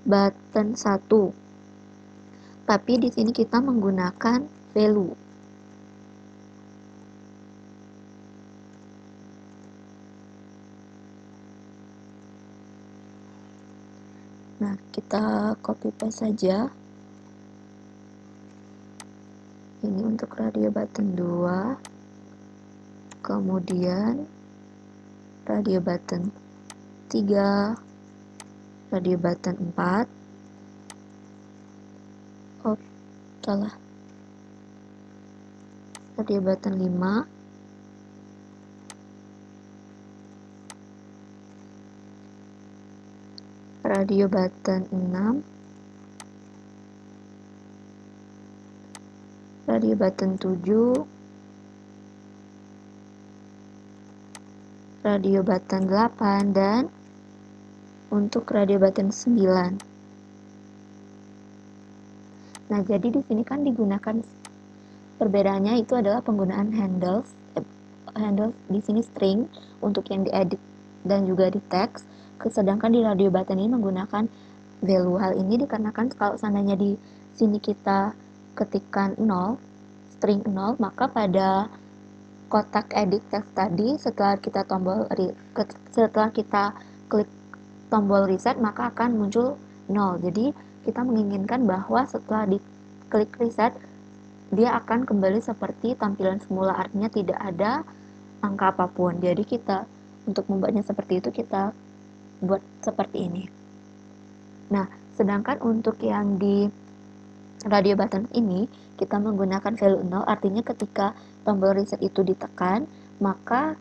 button 1. Tapi di sini kita menggunakan value. Nah, kita copy paste saja. Ini untuk radio button 2. Kemudian radio button 3, radio button 4. Oh, salah. Radio button 5. Radio button 6, radio button 7, radio button 8, dan untuk radio button 9. Nah, jadi di sini kan digunakan, perbedaannya itu adalah penggunaan handles di sini string untuk yang diedit dan juga di teks. Sedangkan di radio button ini menggunakan value. Hal ini dikarenakan kalau seandainya di sini kita ketikkan 0, string 0, maka pada kotak edit teks tadi setelah kita klik tombol reset maka akan muncul 0. Jadi kita menginginkan bahwa setelah diklik reset dia akan kembali seperti tampilan semula, artinya tidak ada angka apapun. Jadi kita untuk membuatnya seperti itu kita buat seperti ini. Nah, sedangkan untuk yang di radio button ini kita menggunakan value 0, artinya ketika tombol reset itu ditekan, maka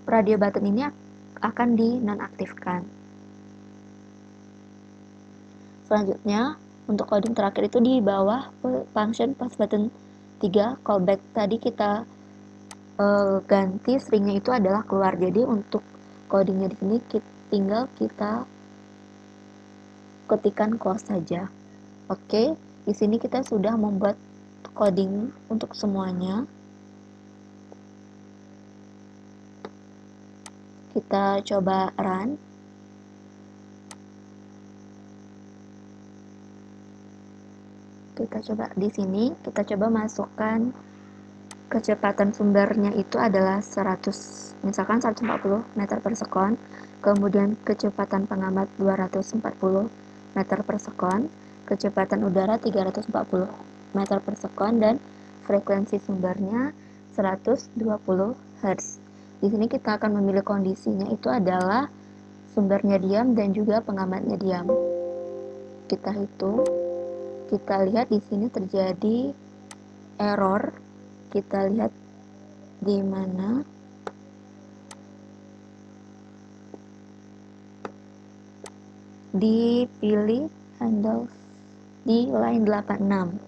radio button ini akan dinonaktifkan. Selanjutnya, untuk coding terakhir itu di bawah function pass button 3 callback tadi kita ganti stringnya itu adalah keluar. Jadi untuk codingnya di sini tinggal kita ketikkan close saja. Oke, di sini kita sudah membuat coding untuk semuanya. Kita coba run. Kita coba di sini, kita coba masukkan kecepatan sumbernya itu adalah 100, misalkan 140 meter per sekon, kemudian kecepatan pengamat 240 meter per sekon, kecepatan udara 340 meter per sekon, dan frekuensi sumbernya 120 Hz. Di sini kita akan memilih kondisinya itu adalah sumbernya diam dan juga pengamatnya diam. Kita hitung, kita lihat di sini terjadi error. Kita lihat di mana dipilih handles di line 86.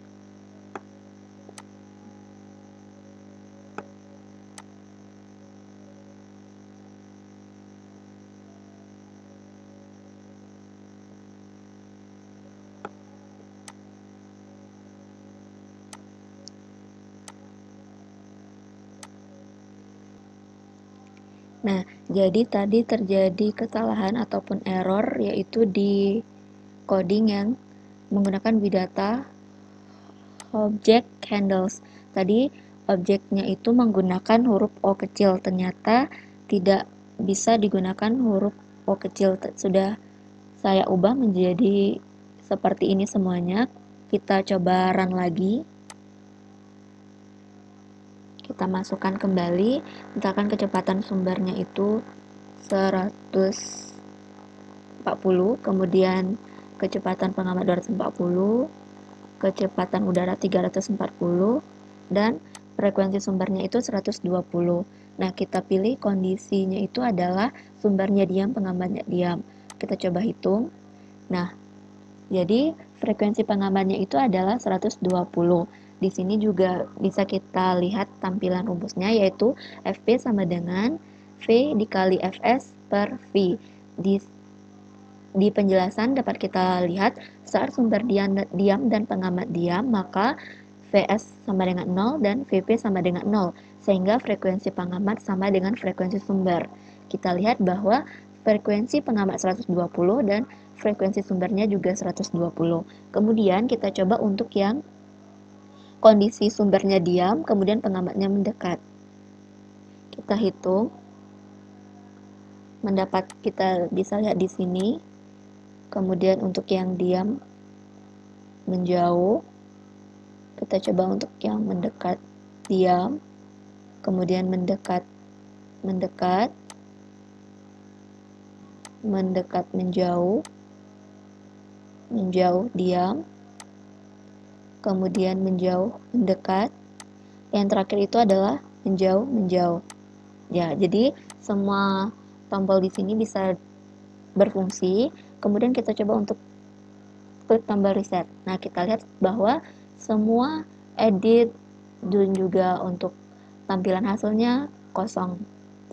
Nah, jadi tadi terjadi kesalahan ataupun error yaitu di coding yang menggunakan bidata object handles. Tadi objeknya itu menggunakan huruf O kecil, ternyata tidak bisa digunakan huruf O kecil. Sudah saya ubah menjadi seperti ini semuanya. Kita coba run lagi. Kita masukkan kembali, misalkan kecepatan sumbernya itu 140, kemudian kecepatan pengamat 240, kecepatan udara 340, dan frekuensi sumbernya itu 120. Nah, kita pilih kondisinya itu adalah sumbernya diam, pengamatnya diam. Kita coba hitung. Nah, jadi frekuensi pengamatnya itu adalah 120. Di sini juga bisa kita lihat tampilan rumusnya, yaitu Fp sama dengan V dikali Fs per V. Di penjelasan dapat kita lihat saat sumber diam dan pengamat diam, maka Vs sama dengan 0 dan Vp sama dengan 0, sehingga frekuensi pengamat sama dengan frekuensi sumber. Kita lihat bahwa frekuensi pengamat 120 dan frekuensi sumbernya juga 120. Kemudian kita coba untuk yang kondisi sumbernya diam, kemudian pengamatnya mendekat. Kita hitung. Kita bisa lihat di sini. Kemudian untuk yang diam menjauh. Kita coba untuk yang mendekat diam, kemudian mendekat menjauh diam, kemudian menjauh mendekat. Yang terakhir itu adalah menjauh. Ya, jadi semua tombol di sini bisa berfungsi. Kemudian kita coba untuk klik tombol reset. Nah, kita lihat bahwa semua edit dan juga untuk tampilan hasilnya kosong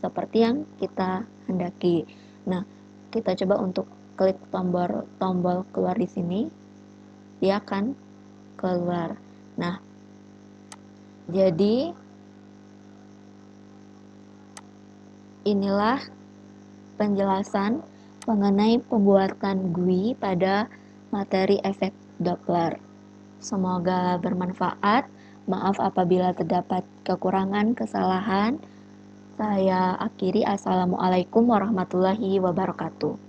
seperti yang kita hendaki. Nah, kita coba untuk klik tombol keluar di sini, dia akan keluar. Nah, jadi inilah penjelasan mengenai pembuatan GUI pada materi efek Doppler. Semoga bermanfaat. Maaf apabila terdapat kekurangan, kesalahan. Saya akhiri. Assalamualaikum warahmatullahi wabarakatuh.